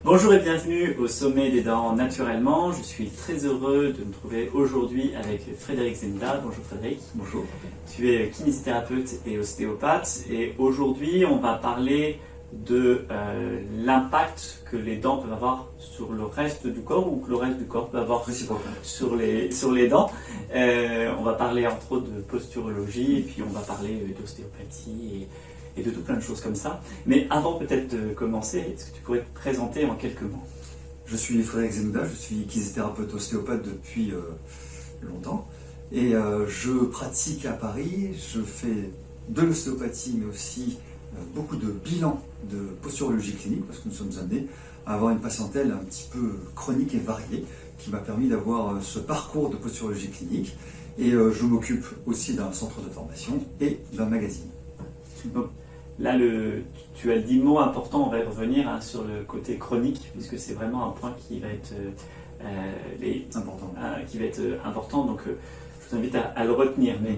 Bonjour et bienvenue au Sommet des Dents Naturellement. Je suis très heureux de me trouver aujourd'hui avec Frédéric Zenda. Bonjour Frédéric. Bonjour. Tu es kinésithérapeute et ostéopathe et aujourd'hui on va parler de l'impact que les dents peuvent avoir sur le reste du corps ou que le reste du corps peut avoir sur les dents. On va parler entre autres de posturologie et puis on va parler d'ostéopathie et de tout plein de choses comme ça. Mais avant peut-être de commencer, est-ce que tu pourrais te présenter en quelques mots? Je suis Frédéric Zenda, je suis kinésithérapeute ostéopathe depuis longtemps et je pratique à Paris, je fais de l'ostéopathie mais aussi beaucoup de bilans de posturologie clinique parce que nous sommes amenés à avoir une patientèle un petit peu chronique et variée qui m'a permis d'avoir ce parcours de posturologie clinique et je m'occupe aussi d'un centre de formation et d'un magazine. Donc, là, tu as dit mots importants, on va y revenir sur le côté chronique, puisque c'est vraiment un point qui va être, important. Donc, je vous invite à le retenir. Mais,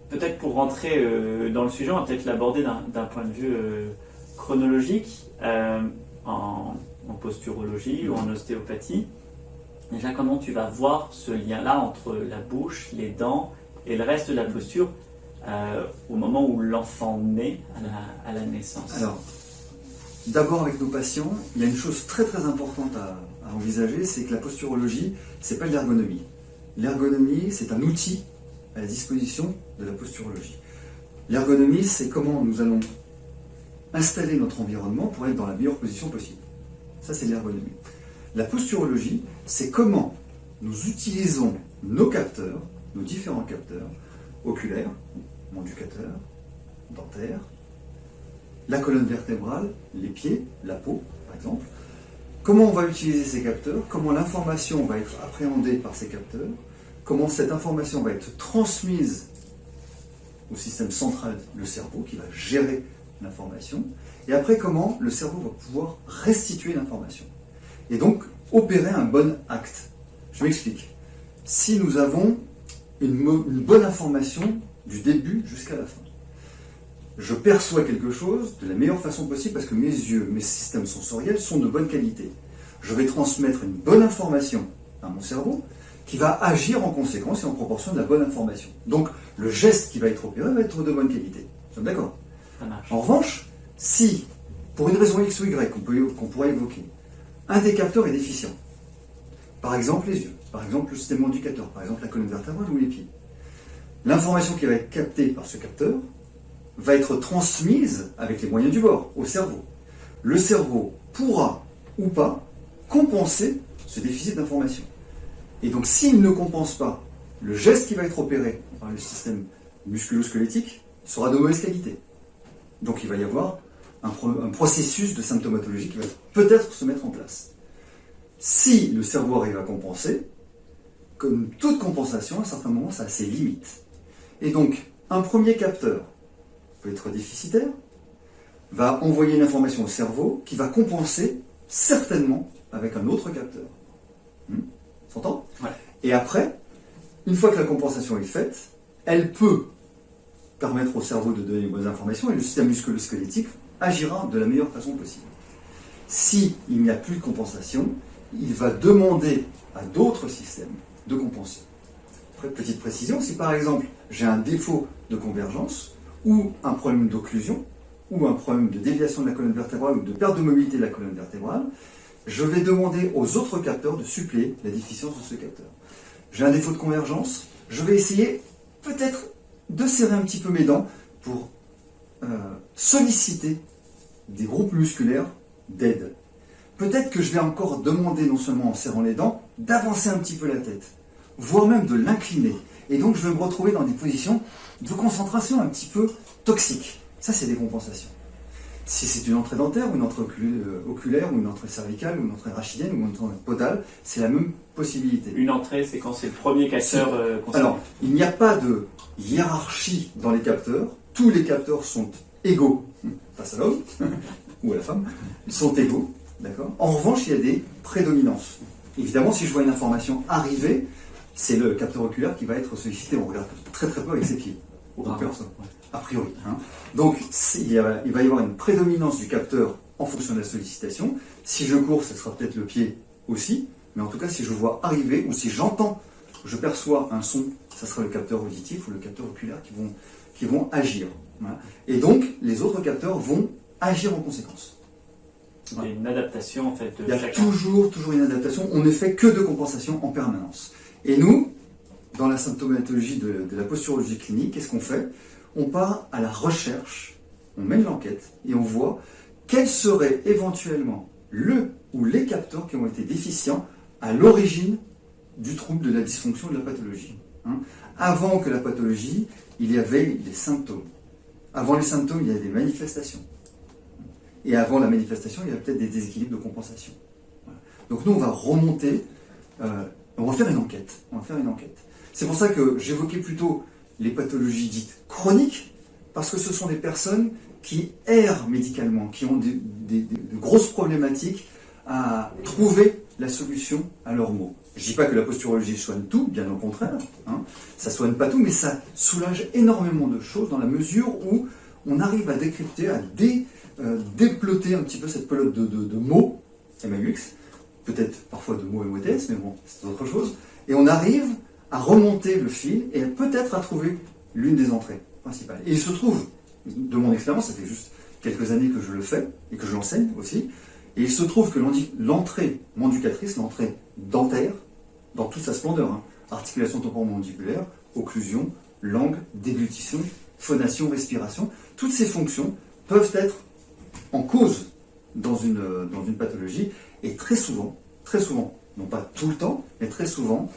peut-être pour rentrer dans le sujet, on va peut-être l'aborder d'un point de vue chronologique, en posturologie ou en ostéopathie. Déjà, comment tu vas voir ce lien-là entre la bouche, les dents et le reste de la posture au moment où l'enfant naît à la naissance? Alors, d'abord avec nos patients, il y a une chose très très importante à envisager, c'est que la posturologie, c'est pas de l'ergonomie. L'ergonomie, c'est un outil à la disposition de la posturologie. L'ergonomie, c'est comment nous allons installer notre environnement pour être dans la meilleure position possible. Ça, c'est l'ergonomie. La posturologie, c'est comment nous utilisons nos capteurs, nos différents capteurs, oculaires, manducateurs, dentaires, la colonne vertébrale, les pieds, la peau, par exemple. Comment on va utiliser ces capteurs, comment l'information va être appréhendée par ces capteurs, comment cette information va être transmise au système central, le cerveau, qui va gérer l'information, et après comment le cerveau va pouvoir restituer l'information. Et donc, opérer un bon acte. Je m'explique. Si nous avons une bonne information du début jusqu'à la fin. Je perçois quelque chose de la meilleure façon possible parce que mes yeux, mes systèmes sensoriels sont de bonne qualité. Je vais transmettre une bonne information à mon cerveau qui va agir en conséquence et en proportion de la bonne information. Donc le geste qui va être opéré va être de bonne qualité. Nous sommes d'accord? Ça marche. En revanche, si, pour une raison X ou Y qu'on pourrait évoquer, un des capteurs est déficient, par exemple les yeux, par exemple le système manducateur, par exemple la colonne vertébrale ou les pieds, l'information qui va être captée par ce capteur va être transmise avec les moyens du bord au cerveau. Le cerveau pourra ou pas compenser ce déficit d'information. Et donc s'il ne compense pas, le geste qui va être opéré par le système musculo-squelettique sera de mauvaise qualité. Donc il va y avoir un processus de symptomatologie qui va peut-être se mettre en place. Si le cerveau arrive à compenser, comme toute compensation, à un certain moment, ça a ses limites. Et donc, un premier capteur peut être déficitaire, va envoyer une information au cerveau qui va compenser certainement avec un autre capteur. S'entend? Ouais. Et après, une fois que la compensation est faite, elle peut permettre au cerveau de donner les bonnes informations et le système musculo-squelettique agira de la meilleure façon possible. S'il n'y a plus de compensation, il va demander à d'autres systèmes de compenser. Après, petite précision, si par exemple j'ai un défaut de convergence ou un problème d'occlusion ou un problème de déviation de la colonne vertébrale ou de perte de mobilité de la colonne vertébrale, je vais demander aux autres capteurs de suppléer la déficience de ce capteur. J'ai un défaut de convergence, je vais essayer peut-être de serrer un petit peu mes dents pour solliciter des groupes musculaires d'aide. Peut-être que je vais encore demander, non seulement en serrant les dents, d'avancer un petit peu la tête, voire même de l'incliner. Et donc je vais me retrouver dans des positions de concentration un petit peu toxiques. Ça, c'est des compensations. Si c'est une entrée dentaire, ou une entrée oculaire, ou une entrée cervicale, ou une entrée rachidienne, ou une entrée podale, c'est la même possibilité. Une entrée, c'est quand c'est le premier capteur concerné. Alors, il n'y a pas de hiérarchie dans les capteurs. Tous les capteurs sont égaux face à l'homme, ou à la femme. Ils sont égaux, d'accord? En revanche, il y a des prédominances. Évidemment, si je vois une information arriver, c'est le capteur oculaire qui va être sollicité. On regarde très très peu avec ses pieds. A priori. Hein. Donc, il va y avoir une prédominance du capteur en fonction de la sollicitation. Si je cours, ce sera peut-être le pied aussi, mais en tout cas, si je vois arriver ou si j'entends, je perçois un son, ça sera le capteur auditif ou le capteur oculaire qui vont agir. Voilà. Et donc, les autres capteurs vont agir en conséquence. Il y a une adaptation en fait de Il y a chacun. toujours une adaptation. On ne fait que de compensation en permanence. Et nous, dans la symptomatologie de la posturologie clinique, qu'est-ce qu'on fait? On part à la recherche, on mène l'enquête et on voit quel serait éventuellement le ou les capteurs qui ont été déficients à l'origine du trouble, de la dysfonction, de la pathologie. Avant que la pathologie, il y avait des symptômes. Avant les symptômes, il y a des manifestations. Et avant la manifestation, il y a peut-être des déséquilibres de compensation. Voilà. Donc nous, on va remonter, on va faire une enquête. C'est pour ça que j'évoquais plutôt les pathologies dites chroniques, parce que ce sont des personnes qui errent médicalement, qui ont de grosses problématiques à trouver la solution à leurs maux. Je ne dis pas que la posturologie soigne tout, bien au contraire, ça ne soigne pas tout, mais ça soulage énormément de choses dans la mesure où on arrive à décrypter, à déploter un petit peu cette pelote de mots, MAUX, peut-être parfois de mots MOTS, mais bon, c'est autre chose, et on arrive à remonter le fil et peut-être à trouver l'une des entrées principales. Et il se trouve, de mon expérience, ça fait juste quelques années que je le fais et que je l'enseigne aussi, et il se trouve que l'entrée manducatrice, l'entrée dentaire, dans toute sa splendeur, articulation temporomandibulaire, occlusion, langue, déglutition, phonation, respiration, toutes ces fonctions peuvent être en cause dans une pathologie, et très souvent, non pas tout le temps, mais très souvent,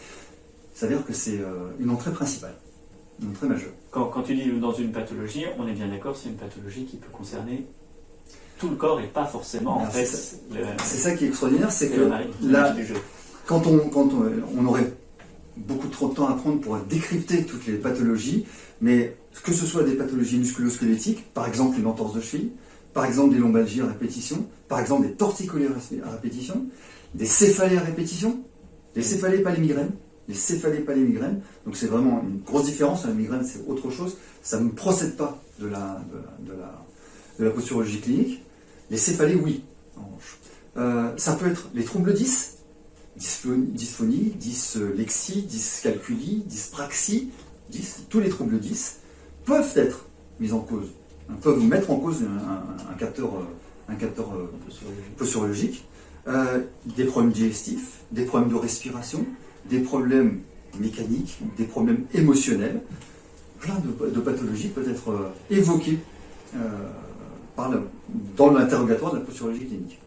ça veut dire que c'est une entrée principale, une entrée majeure. Quand tu dis dans une pathologie, on est bien d'accord, c'est une pathologie qui peut concerner tout le corps et pas forcément en fait. C'est ça qui est extraordinaire, c'est que là, quand on aurait beaucoup trop de temps à prendre pour décrypter toutes les pathologies, mais que ce soit des pathologies musculo-squelettiques, par exemple une entorse de cheville, par exemple des lombalgies à répétition, par exemple des torticolées à répétition, des céphalées à répétition, les céphalées pas les migraines, donc c'est vraiment une grosse différence. La migraine c'est autre chose, ça ne procède pas de la posturologie clinique. Les céphalées, oui, en revanche. Ça peut être les troubles 10, dysphonie, dyslexie, dyscalculie, dyspraxie, tous les troubles 10 peuvent être mis en cause, peuvent mettre en cause un capteur posturologique, des problèmes digestifs, des problèmes de respiration, des problèmes mécaniques, des problèmes émotionnels. Plein de pathologies peuvent être évoquées dans l'interrogatoire de la posturologie clinique.